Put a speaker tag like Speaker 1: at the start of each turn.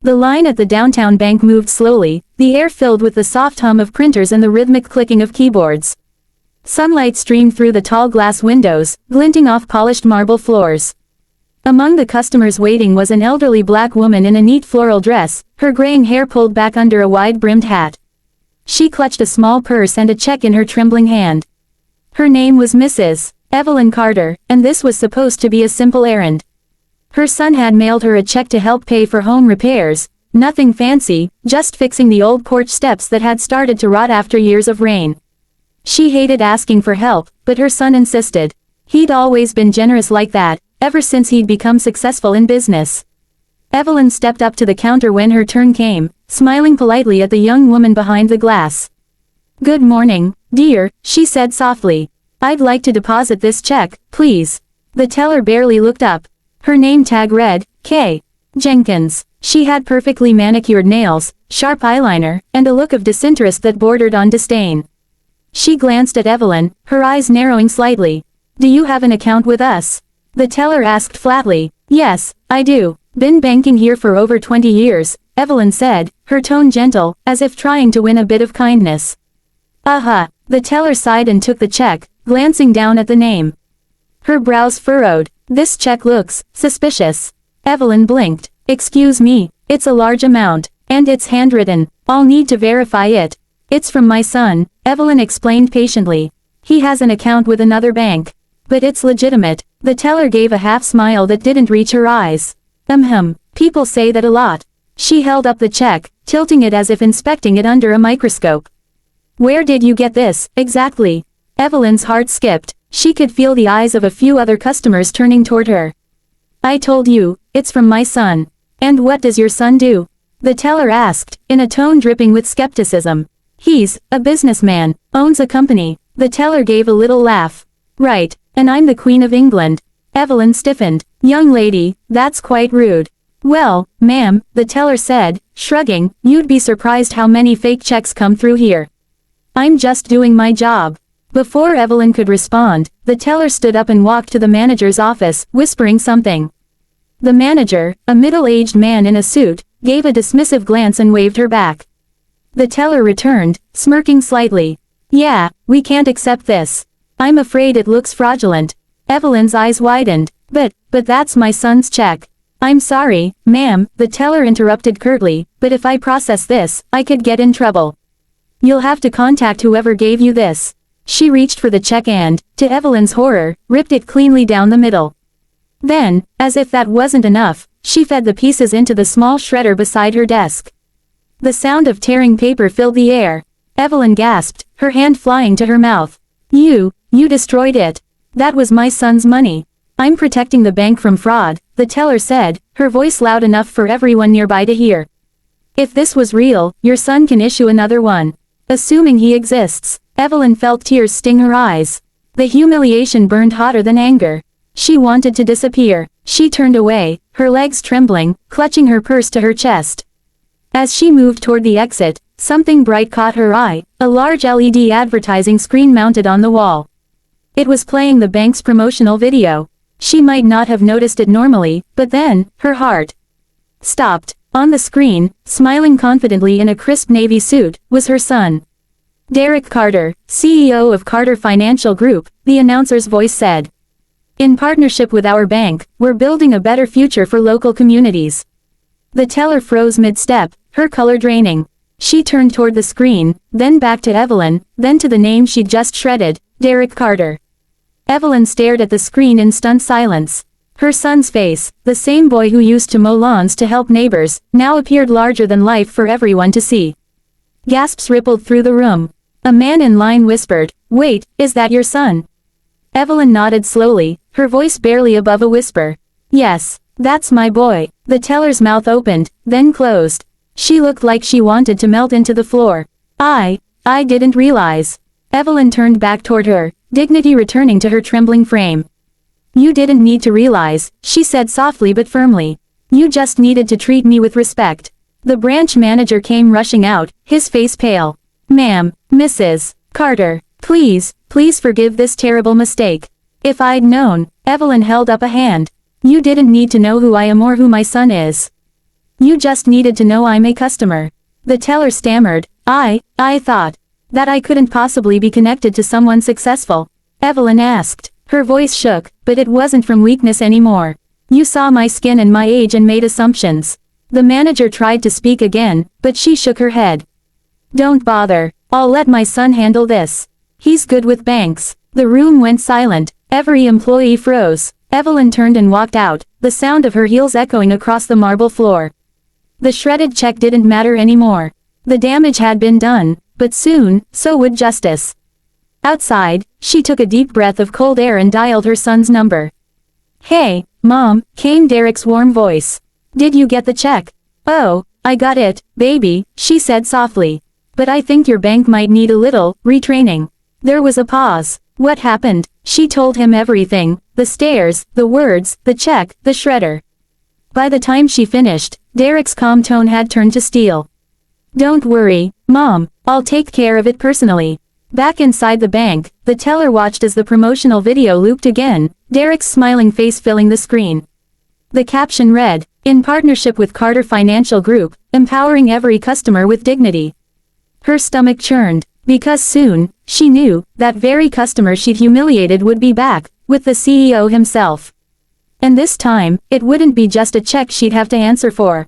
Speaker 1: The line at the downtown bank moved slowly, the air filled with the soft hum of printers and the rhythmic clicking of keyboards. Sunlight streamed through the tall glass windows, glinting off polished marble floors. Among the customers waiting was an elderly black woman in a neat floral dress, her graying hair pulled back under a wide-brimmed hat. She clutched a small purse and a check in her trembling hand. Her name was Mrs. Evelyn Carter, and this was supposed to be a simple errand. Her son had mailed her a check to help pay for home repairs, nothing fancy, just fixing the old porch steps that had started to rot after years of rain. She hated asking for help, but her son insisted. He'd always been generous like that, ever since he'd become successful in business. Evelyn stepped up to the counter when her turn came, smiling politely at the young woman behind the glass. "Good morning, dear," she said softly. "I'd like to deposit this check, please." The teller barely looked up. Her name tag read, K. Jenkins. She had perfectly manicured nails, sharp eyeliner, and a look of disinterest that bordered on disdain. She glanced at Evelyn, her eyes narrowing slightly. "Do you have an account with us?" The teller asked flatly. "Yes, I do. Been banking here for over 20 years, Evelyn said, her tone gentle, as if trying to win a bit of kindness. "Uh-huh." The teller sighed and took the check, glancing down at the name. Her brows furrowed. "This check looks suspicious." Evelyn blinked. "Excuse me, it's a large amount, and it's handwritten. I'll need to verify it." "It's from my son," Evelyn explained patiently. "He has an account with another bank. But it's legitimate." The teller gave a half-smile that didn't reach her eyes. People say that a lot." She held up the check, tilting it as if inspecting it under a microscope. "Where did you get this, exactly?" Evelyn's heart skipped. She could feel the eyes of a few other customers turning toward her. "I told you, it's from my son." "And what does your son do?" the teller asked, in a tone dripping with skepticism. "He's a businessman, owns a company." The teller gave a little laugh. "Right, and I'm the Queen of England." Evelyn stiffened. "Young lady, that's quite rude." "Well, ma'am," the teller said, shrugging, "you'd be surprised how many fake checks come through here. I'm just doing my job." Before Evelyn could respond, the teller stood up and walked to the manager's office, whispering something. The manager, a middle-aged man in a suit, gave a dismissive glance and waved her back. The teller returned, smirking slightly. "Yeah, we can't accept this. I'm afraid it looks fraudulent." Evelyn's eyes widened. But that's my son's check." "I'm sorry, ma'am," the teller interrupted curtly, "but if I process this, I could get in trouble. You'll have to contact whoever gave you this." She reached for the check and, to Evelyn's horror, ripped it cleanly down the middle. Then, as if that wasn't enough, she fed the pieces into the small shredder beside her desk. The sound of tearing paper filled the air. Evelyn gasped, her hand flying to her mouth. You destroyed it. That was my son's money." "I'm protecting the bank from fraud," the teller said, her voice loud enough for everyone nearby to hear. "If this was real, your son can issue another one. Assuming he exists." Evelyn felt tears sting her eyes. The humiliation burned hotter than anger. She wanted to disappear. She turned away, her legs trembling, clutching her purse to her chest. As she moved toward the exit, something bright caught her eye, a large LED advertising screen mounted on the wall. It was playing the bank's promotional video. She might not have noticed it normally, but then, her heart stopped. On the screen, smiling confidently in a crisp navy suit, was her son. "Derek Carter, CEO of Carter Financial Group," the announcer's voice said. "In partnership with our bank, we're building a better future for local communities." The teller froze mid-step, her color draining. She turned toward the screen, then back to Evelyn, then to the name she'd just shredded, Derek Carter. Evelyn stared at the screen in stunned silence. Her son's face, the same boy who used to mow lawns to help neighbors, now appeared larger than life for everyone to see. Gasps rippled through the room. A man in line whispered, "Wait, is that your son?" Evelyn nodded slowly, her voice barely above a whisper. "Yes, that's my boy." The teller's mouth opened, then closed. She looked like she wanted to melt into the floor. I didn't realize." Evelyn turned back toward her, dignity returning to her trembling frame. "You didn't need to realize," she said softly but firmly. "You just needed to treat me with respect." The branch manager came rushing out, his face pale. "Ma'am, Mrs. Carter, please forgive this terrible mistake. If I'd known." Evelyn held up a hand. "You didn't need to know who I am or who my son is." You just needed to know I'm a customer. The teller stammered. I thought that I couldn't possibly be connected to someone successful. Evelyn asked. Her voice shook, but it wasn't from weakness anymore. You saw my skin and my age and made assumptions. The manager tried to speak again, but she shook her head. Don't bother. I'll let my son handle this. He's good with banks. The room went silent. Every employee froze. Evelyn turned and walked out, the sound of her heels echoing across the marble floor. The shredded check didn't matter anymore. The damage had been done, but soon, so would justice. Outside, she took a deep breath of cold air and dialed her son's number. Hey, Mom, came Derek's warm voice. Did you get the check? Oh, I got it, baby, she said softly. But I think your bank might need a little retraining. There was a pause. What happened? She told him everything, the stairs, the words, the check, the shredder. By the time she finished, Derek's calm tone had turned to steel. Don't worry, Mom, I'll take care of it personally. Back inside the bank, the teller watched as the promotional video looped again, Derek's smiling face filling the screen. The caption read, "In partnership with Carter Financial Group, empowering every customer with dignity." Her stomach churned, because soon, she knew, that very customer she'd humiliated would be back, with the CEO himself. And this time, it wouldn't be just a check she'd have to answer for.